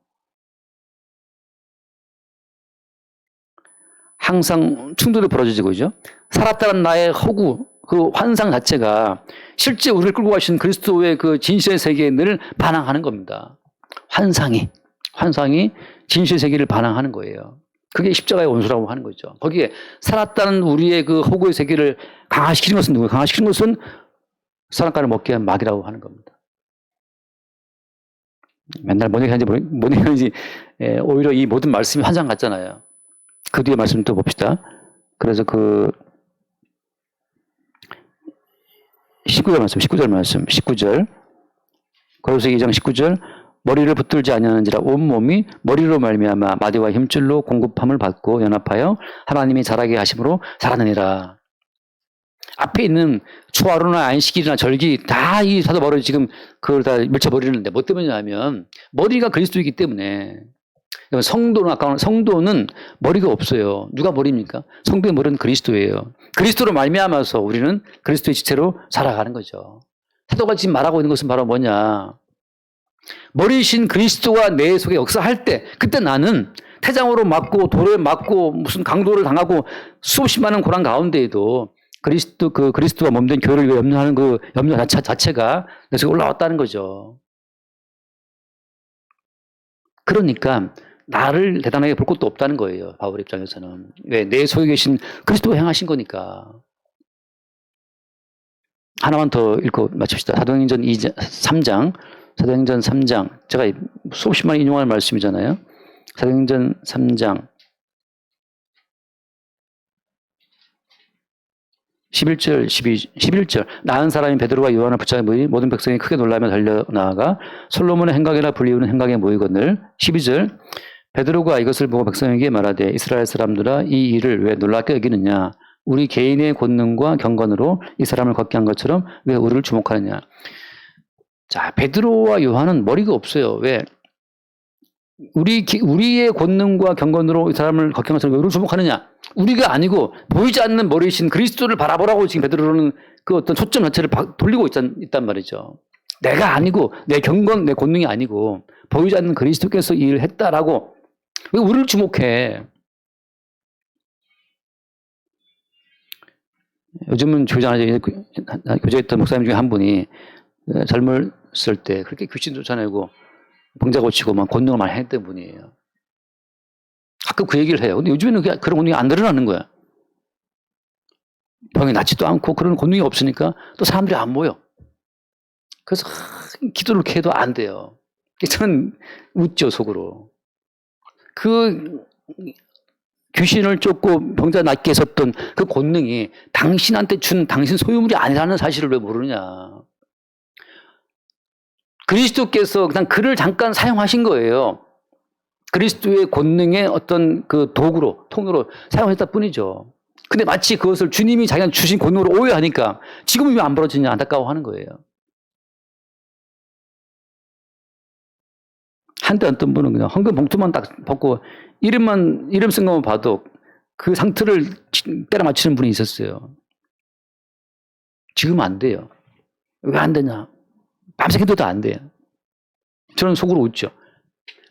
항상 충돌이 벌어지고 있죠. 살았다는 나의 허구, 그 환상 자체가 실제 우리를 끌고 가신 그리스도의 그 진실의 세계에 늘 반항하는 겁니다. 환상이 진실의 세계를 반항하는 거예요. 그게 십자가의 원수라고 하는 거죠. 거기에 살았다는 우리의 그 허구의 세계를 강화시키는 것은 누구예요? 강화시키는 것은 선악과를 먹게 한 마귀라고 하는 겁니다. 맨날 뭔 얘기하는지 오히려 이 모든 말씀이 환상 같잖아요. 그 뒤에 말씀 또 봅시다. 그래서 그 19절 말씀. 고린도서 2장 19절. 머리를 붙들지 아니하는지라 온몸이 머리로 말미암아 마디와 힘줄로 공급함을 받고 연합하여 하나님이 자라게 하심으로 자라느니라. 앞에 있는 초하루나 안식일이나 절기 다 이 사도 바울이 지금 그걸 다 밀쳐버리는데 뭐 때문이냐면 머리가 그리스도이기 때문에. 성도는 머리가 없어요. 누가 머리입니까? 성도의 머리는 그리스도예요. 그리스도로 말미암아서 우리는 그리스도의 지체로 살아가는 거죠. 사도가 지금 말하고 있는 것은 바로 뭐냐? 머리신 그리스도가 내 속에 역사할 때 그때 나는 태장으로 맞고 돌에 맞고 무슨 강도를 당하고 수없이 많은 고난 가운데에도 그리스도가 몸된 교회를 위해 염려하는 그 염려 자체가 내 속에 올라왔다는 거죠. 그러니까 나를 대단하게 볼 것도 없다는 거예요. 바울 입장에서는. 왜? 내 속에 계신 그리스도가 행하신 거니까. 하나만 더 읽고 마칩시다. 사도행전 3장. 제가 수없이 많이 인용하는 말씀이잖아요. 사도행전 3장 11절. 나은 사람이 베드로와 요한을 붙잡아 모이 모든 백성이 크게 놀라며 달려나아가 솔로몬의 행각이라 불리우는 행각에 모이거늘. 12절. 베드로가 이것을 보고 백성에게 말하되 이스라엘 사람들아 이 일을 왜 놀랍게 여기느냐. 우리 개인의 권능과 경건으로 이 사람을 걷게 한 것처럼 왜 우리를 주목하느냐. 자, 베드로와 요한은 머리가 없어요. 왜? 우리의 권능과 경건으로 이 사람을 걷게 한 것처럼 왜 우리를 주목하느냐. 우리가 아니고 보이지 않는 머리이신 그리스도를 바라보라고 지금 베드로는 그 어떤 초점 자체를 돌리고 있단 말이죠. 내가 아니고 내 경건, 내 권능이 아니고 보이지 않는 그리스도께서 이 일을 했다라고 왜 우리를 주목해? 요즘은 교제했던 목사님 중에 한 분이 젊었을 때 그렇게 귀신 쫓아내고 병자 고치고 막 권능을 많이 했던 분이에요. 가끔 그 얘기를 해요. 근데 요즘에는 그런 권능이 안 드러나는 거야. 병이 낫지도 않고 그런 권능이 없으니까 또 사람들이 안 모여. 그래서 기도를 이렇게 해도 안 돼요. 저는 웃죠, 속으로. 그 귀신을 쫓고 병자 낫게 했었던 그 권능이 당신한테 준 당신 소유물이 아니라는 사실을 왜 모르냐. 그리스도께서 그냥 그를 잠깐 사용하신 거예요. 그리스도의 권능의 어떤 그 도구로, 통로로 사용했다 뿐이죠. 근데 마치 그것을 주님이 자기한테 주신 권능으로 오해하니까 지금은 왜 안 벌어지냐 안타까워하는 거예요. 한때 어떤 분은 그냥 헌금 봉투만 딱 벗고 이름 쓴 것만 봐도 그 상태를 때려 맞추는 분이 있었어요. 지금은 안 돼요. 왜 안 되냐? 밤새 기도도 안 돼요. 저는 속으로 웃죠.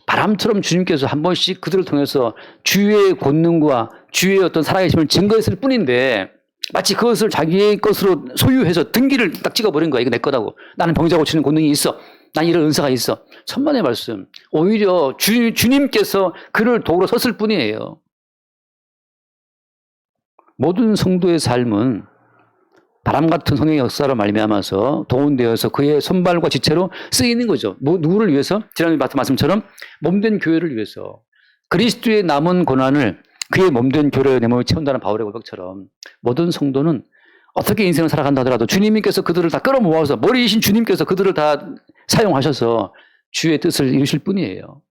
바람처럼 주님께서 한 번씩 그들을 통해서 주의 권능과 주의 어떤 살아계심을 증거했을 뿐인데 마치 그것을 자기의 것으로 소유해서 등기를 딱 찍어버린 거야. 이거 내 거다고. 나는 병자 고치는 권능이 있어. 난 이런 은사가 있어. 천만의 말씀. 오히려 주님께서 그를 도구로 섰을 뿐이에요. 모든 성도의 삶은 바람 같은 성령의 역사로 말미암아서 동원되어서 그의 손발과 지체로 쓰이는 거죠. 누구를 위해서? 지난번에 봤던 말씀처럼 몸된 교회를 위해서. 그리스도의 남은 고난을 그의 몸된 교회의 내 몸에 채운다는 바울의 고백처럼 모든 성도는 어떻게 인생을 살아간다 하더라도 주님께서 그들을 다 끌어모아서 머리이신 주님께서 그들을 다 사용하셔서 주의 뜻을 이루실 뿐이에요.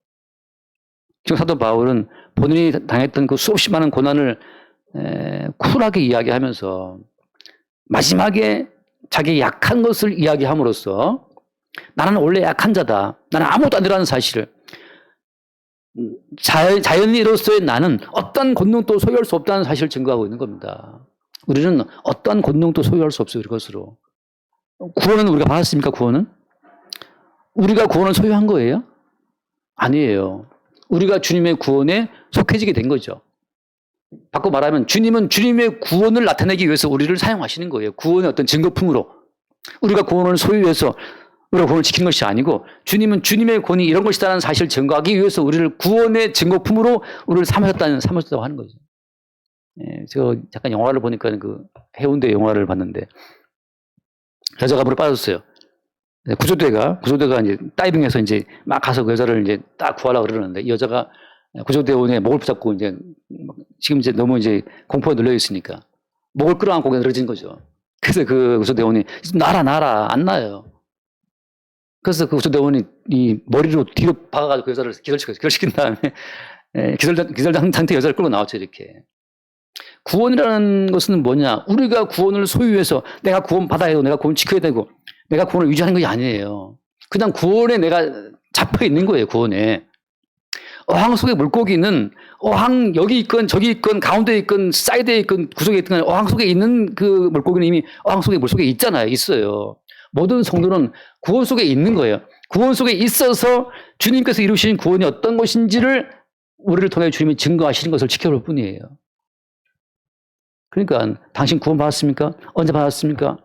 지금 사도 바울은 본인이 당했던 그 수없이 많은 고난을 쿨하게 이야기하면서 마지막에 자기 약한 것을 이야기함으로써 나는 원래 약한 자다. 나는 아무것도 아니라는 사실을 자연인으로서의 나는 어떠한 권능도 소유할 수 없다는 사실을 증거하고 있는 겁니다. 우리는 어떠한 권능도 소유할 수 없어요. 그것으로. 구원은 우리가 받았습니까? 구원은? 우리가 구원을 소유한 거예요? 아니에요. 우리가 주님의 구원에 속해지게 된 거죠. 바꿔 말하면 주님은 주님의 구원을 나타내기 위해서 우리를 사용하시는 거예요. 구원의 어떤 증거품으로. 우리가 구원을 소유해서 우리가 구원을 지키는 것이 아니고 주님은 주님의 구원이 이런 것이다라는 사실을 증거하기 위해서 우리를 구원의 증거품으로 우리를 삼으셨다고 하는 거죠. 예, 제가 잠깐 영화를 보니까 그 해운대 영화를 봤는데 여자가 물에 빠졌어요. 구조대가 이제 다이빙해서 이제 막 가서 그 여자를 이제 딱 구하려고 그러는데 이 여자가 구조대원의 목을 붙잡고 이제 지금 이제 너무 이제 공포에 눌려 있으니까 목을 끌어안고 그냥 늘어진 거죠. 그래서 그 구조대원이 나라 안 나요. 그래서 그 구조대원이 이 머리로 뒤로 박아가지고 그 여자를 기절시킨 다음에 기절 상태 여자를 끌고 나왔죠. 이렇게. 구원이라는 것은 뭐냐? 우리가 구원을 소유해서 내가 구원 받아야 되고 내가 구원 지켜야 되고 내가 구원을 유지하는 것이 아니에요. 그냥 구원에 내가 잡혀 있는 거예요. 구원에. 어항 속의 물고기는 어항 여기 있건 저기 있건 가운데 있건 사이드에 있건 구석에 있건 어항 속에 있는 그 물고기는 이미 어항 속에 물속에 있잖아요. 있어요. 모든 성도는 구원 속에 있는 거예요. 구원 속에 있어서 주님께서 이루신 구원이 어떤 것인지를 우리를 통해 주님이 증거하시는 것을 지켜볼 뿐이에요. 그러니까 당신 구원 받았습니까? 언제 받았습니까?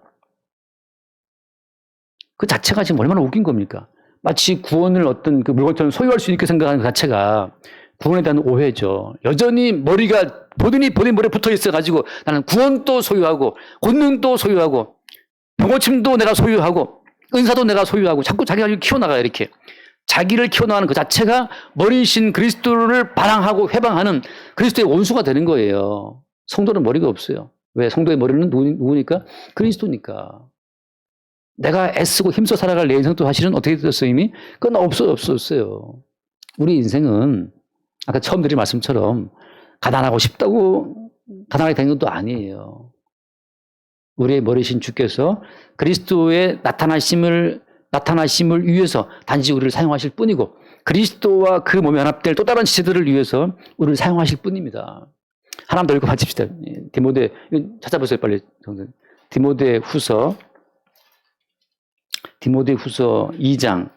그 자체가 지금 얼마나 웃긴 겁니까? 마치 구원을 어떤 그 물건처럼 소유할 수 있게 생각하는 그 자체가 구원에 대한 오해죠. 여전히 머리가 본인 머리에 붙어 있어가지고 나는 구원도 소유하고 권능도 소유하고 병고침도 내가 소유하고 은사도 내가 소유하고 자꾸 자기가 키워나가요. 이렇게. 자기를 키워나가는 그 자체가 머리이신 그리스도를 반항하고 회방하는 그리스도의 원수가 되는 거예요. 성도는 머리가 없어요. 왜? 성도의 머리는 누구니까? 그리스도니까. 내가 애쓰고 힘써 살아갈 내 인생도 사실은 어떻게 됐어요 이미? 그건 없었어요. 우리 인생은 아까 처음 드린 말씀처럼 가난하고 싶다고 가난하게 된 것도 아니에요. 우리의 머리신 주께서 그리스도의 나타나심을 위해서 단지 우리를 사용하실 뿐이고 그리스도와 그 몸에 연합될 또 다른 지체들을 위해서 우리를 사용하실 뿐입니다. 하나 더 읽고 마칩시다. 디모데 찾아보세요 빨리. 디모데 후서 2장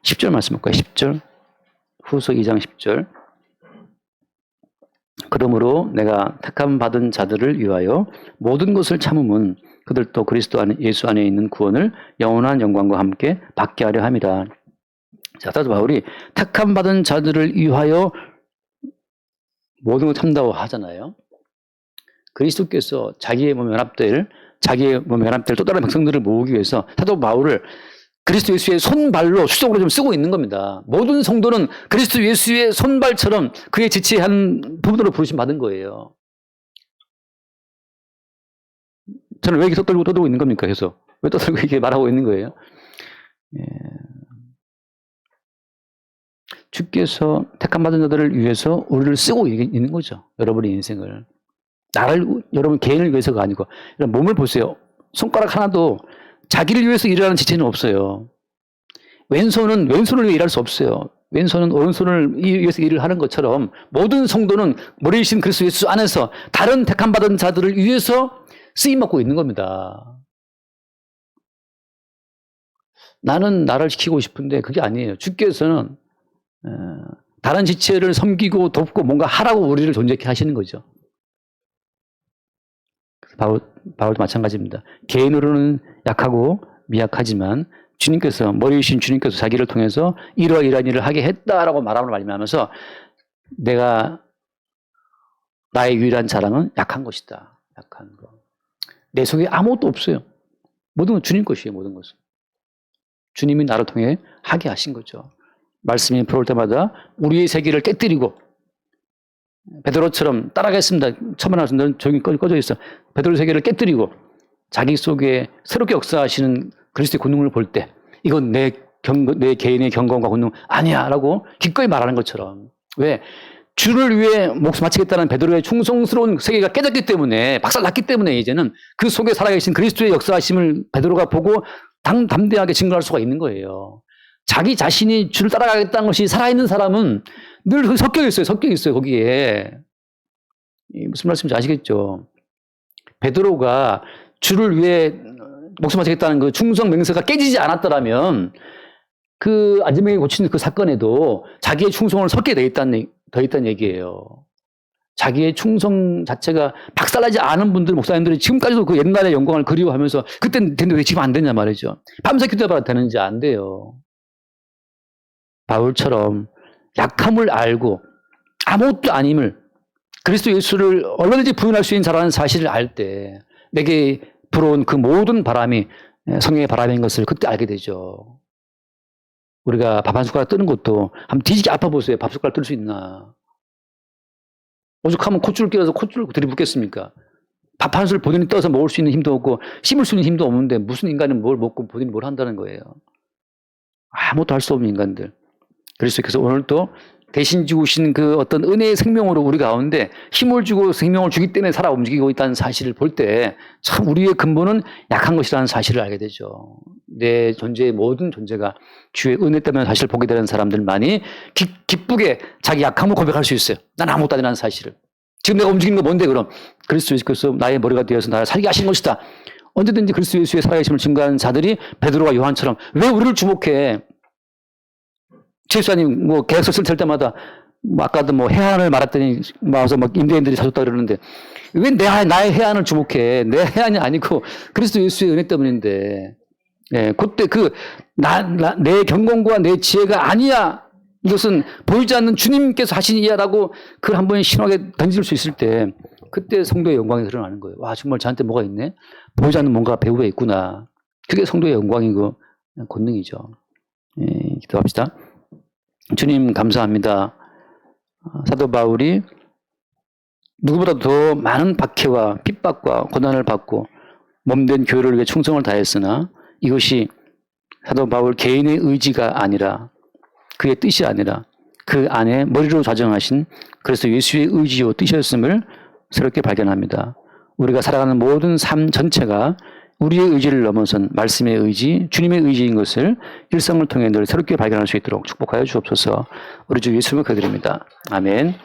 10절 말씀 볼까요? 10절 후서 2장 10절 그러므로 내가 택함 받은 자들을 위하여 모든 것을 참음은 그들도 그리스도 안에 예수 안에 있는 구원을 영원한 영광과 함께 받게 하려 함이라. 자, 사도 바울이 택함 받은 자들을 위하여 모든 걸 참다고 하잖아요. 그리스도께서 자기의 몸에 연합될 또 다른 백성들을 모으기 위해서 사도 바울을 그리스도 예수의 손발로 수적으로 좀 쓰고 있는 겁니다. 모든 성도는 그리스도 예수의 손발처럼 그의 지체한 부분으로 부르심 받은 거예요. 저는 왜 이렇게 떠들고 있는 겁니까? 계속. 왜 떠들고 이렇게 말하고 있는 거예요? 예. 주께서 택함 받은 자들을 위해서 우리를 쓰고 있는 거죠. 여러분의 인생을. 여러분 개인을 위해서가 아니고, 몸을 보세요. 손가락 하나도 자기를 위해서 일하는 지체는 없어요. 왼손을 위해 일할 수 없어요. 왼손은 오른손을 위해서 일을 하는 것처럼 모든 성도는 머리이신 그리스도 예수 안에서 다른 택함 받은 자들을 위해서 쓰임받고 있는 겁니다. 나는 나를 지키고 싶은데 그게 아니에요. 주께서는 다른 지체를 섬기고 돕고 뭔가 하라고 우리를 존재케 하시는 거죠. 바울도 마찬가지입니다. 개인으로는 약하고 미약하지만 머리이신 주님께서 자기를 통해서 이러이러한 일을 하게 했다라고 말함을 말미암아서 내가 나의 유일한 자랑은 약한 것이다. 약한 거. 내 속에 아무것도 없어요. 모든 건 주님 것이에요. 모든 것은. 주님이 나를 통해 하게 하신 거죠. 말씀이 들어올 때마다 우리의 세계를 깨뜨리고 베드로처럼 따라가겠습니다. 처만하신 조용히 꺼져 있어. 베드로의 세계를 깨뜨리고 자기 속에 새롭게 역사하시는 그리스도의 권능을 볼 때 이건 내 개인의 경건과 권능 아니야 라고 기꺼이 말하는 것처럼. 왜? 주를 위해 목숨 바치겠다는 베드로의 충성스러운 세계가 깨졌기 때문에 박살났기 때문에 이제는 그 속에 살아계신 그리스도의 역사하심을 베드로가 보고 담대하게 증거할 수가 있는 거예요. 자기 자신이 주를 따라가겠다는 것이 살아있는 사람은 늘 섞여 있어요 거기에. 무슨 말씀인지 아시겠죠? 베드로가 주를 위해 목숨 바치겠다는 그 충성 맹세가 깨지지 않았더라면 그 안전병이 고치는 그 사건에도 자기의 충성을 섞게 돼 있다는 얘기예요. 자기의 충성 자체가 박살나지 않은 분들, 목사님들이 지금까지도 그 옛날의 영광을 그리워하면서 그때는 됐는데 왜 지금 안 되냐 말이죠. 밤새 기도해봐도 되는지 안 돼요. 바울처럼 약함을 알고 아무것도 아님을 그리스도 예수를 얼마든지 부인할 수 있는 자라는 사실을 알 때 내게 불어온 그 모든 바람이 성령의 바람인 것을 그때 알게 되죠. 우리가 밥 한 숟가락 뜨는 것도 한번 뒤지게 아파보세요. 밥 숟가락 뜰 수 있나. 오죽하면 콧줄 끼워서 콧줄 들이붓겠습니까? 밥 한 술 본인이 떠서 먹을 수 있는 힘도 없고 씹을 수 있는 힘도 없는데 무슨 인간은 뭘 먹고 본인이 뭘 한다는 거예요. 아무것도 할 수 없는 인간들. 그래서 오늘 또 대신 주신 그 어떤 은혜의 생명으로 우리 가운데 힘을 주고 생명을 주기 때문에 살아 움직이고 있다는 사실을 볼 때 참 우리의 근본은 약한 것이라는 사실을 알게 되죠. 내 존재의 모든 존재가 주의 은혜 때문에 사실을 보게 되는 사람들만이 기쁘게 자기 약함을 고백할 수 있어요. 난 아무것도 아니라는 사실을. 지금 내가 움직이는 건 뭔데 그럼? 그리스도 예수께서 나의 머리가 되어서 나를 살게 하신 것이다. 언제든지 그리스도 예수의 살아계심을 증거하는 자들이 베드로와 요한처럼 왜 우리를 주목해? 최수아님 계약서 쓸 때마다 아까도 해안을 말했더니 와서 임대인들이 사줬다 그러는데 왜 나의 해안을 주목해? 내 해안이 아니고 그리스도 예수의 은혜 때문인데. 예, 그때 내 경건과 내 지혜가 아니야. 이것은 보이지 않는 주님께서 하신 이야라고 그걸 한번 신하게 던질 수 있을 때 그때 성도의 영광이 드러나는 거예요. 와, 정말 저한테 뭐가 있네? 보이지 않는 뭔가 배후에 있구나. 그게 성도의 영광이고 권능이죠. 예, 기도합시다. 주님 감사합니다. 사도 바울이 누구보다 더 많은 박해와 핍박과 고난을 받고 몸된 교회를 위해 충성을 다했으나 이것이 사도 바울 개인의 의지가 아니라 그의 뜻이 아니라 그 안에 머리로 좌정하신 그래서 예수의 의지요 뜻이었음을 새롭게 발견합니다. 우리가 살아가는 모든 삶 전체가 우리의 의지를 넘어선 말씀의 의지, 주님의 의지인 것을 일상을 통해 늘 새롭게 발견할 수 있도록 축복하여 주옵소서. 우리 주 예수님을 기도드립니다. 아멘.